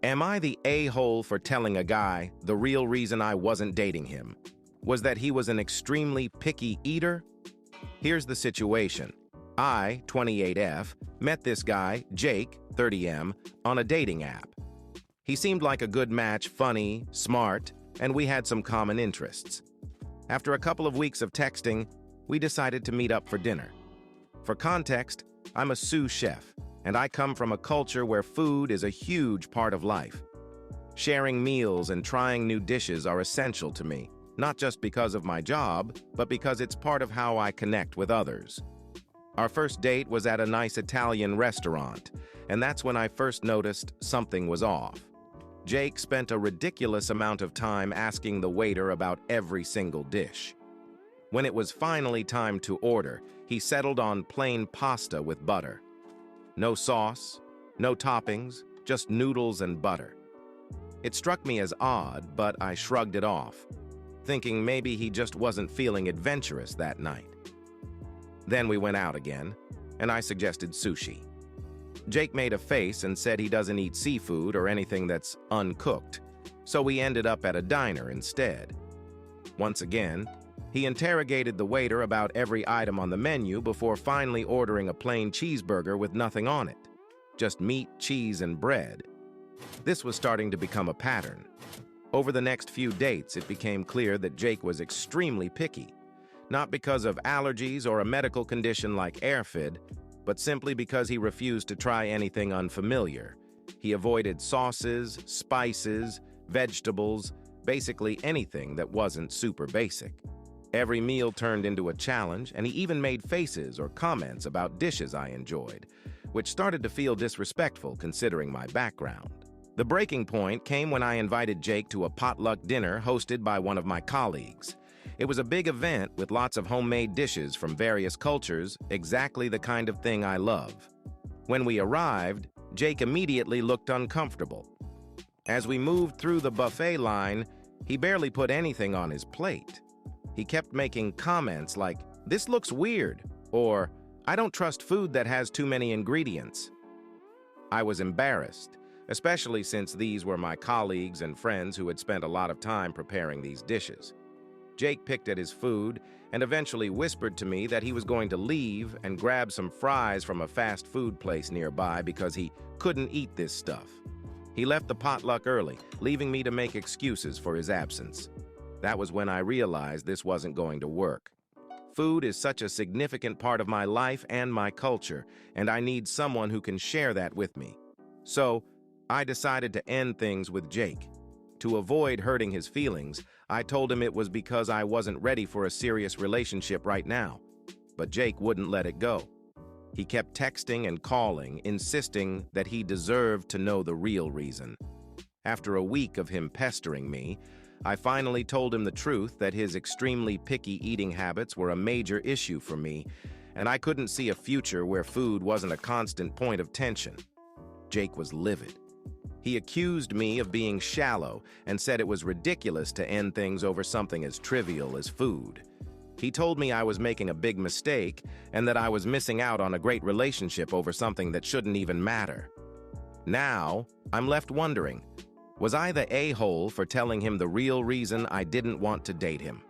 Am I the a-hole for telling a guy the real reason I wasn't dating him was that he was an extremely picky eater? Here's the situation. I, 28F, met this guy, Jake, 30M, on a dating app. He seemed like a good match, funny, smart, and we had some common interests. After a couple of weeks of texting, we decided to meet up for dinner. For context, I'm a sous chef, and I come from a culture where food is a huge part of life. Sharing meals and trying new dishes are essential to me, not just because of my job, but because it's part of how I connect with others. Our first date was at a nice Italian restaurant, and that's when I first noticed something was off. Jake spent a ridiculous amount of time asking the waiter about every single dish. When it was finally time to order, he settled on plain pasta with butter. No sauce, no toppings, just noodles and butter. It struck me as odd, but I shrugged it off, thinking maybe he just wasn't feeling adventurous that night. Then we went out again, and I suggested sushi. Jake made a face and said he doesn't eat seafood or anything that's uncooked, so we ended up at a diner instead. Once again, he interrogated the waiter about every item on the menu before finally ordering a plain cheeseburger with nothing on it, just meat, cheese, and bread. This was starting to become a pattern. Over the next few dates, it became clear that Jake was extremely picky, not because of allergies or a medical condition like AirFid, but simply because he refused to try anything unfamiliar. He avoided sauces, spices, vegetables, basically anything that wasn't super basic. Every meal turned into a challenge, and he even made faces or comments about dishes I enjoyed, which started to feel disrespectful considering my background. The breaking point came when I invited Jake to a potluck dinner hosted by one of my colleagues. It was a big event with lots of homemade dishes from various cultures, exactly the kind of thing I love. When we arrived, Jake immediately looked uncomfortable. As we moved through the buffet line, he barely put anything on his plate. He kept making comments like, "This looks weird," or "I don't trust food that has too many ingredients." I was embarrassed, especially since these were my colleagues and friends who had spent a lot of time preparing these dishes. Jake picked at his food and eventually whispered to me that he was going to leave and grab some fries from a fast food place nearby because he couldn't eat this stuff. He left the potluck early, leaving me to make excuses for his absence. That was when I realized this wasn't going to work. Food is such a significant part of my life and my culture, and I need someone who can share that with me. So, I decided to end things with Jake. To avoid hurting his feelings, I told him it was because I wasn't ready for a serious relationship right now. But Jake wouldn't let it go. He kept texting and calling, insisting that he deserved to know the real reason. After a week of him pestering me, I finally told him the truth that his extremely picky eating habits were a major issue for me, and I couldn't see a future where food wasn't a constant point of tension. Jake was livid. He accused me of being shallow and said it was ridiculous to end things over something as trivial as food. He told me I was making a big mistake and that I was missing out on a great relationship over something that shouldn't even matter. Now, I'm left wondering, was I the a-hole for telling him the real reason I didn't want to date him?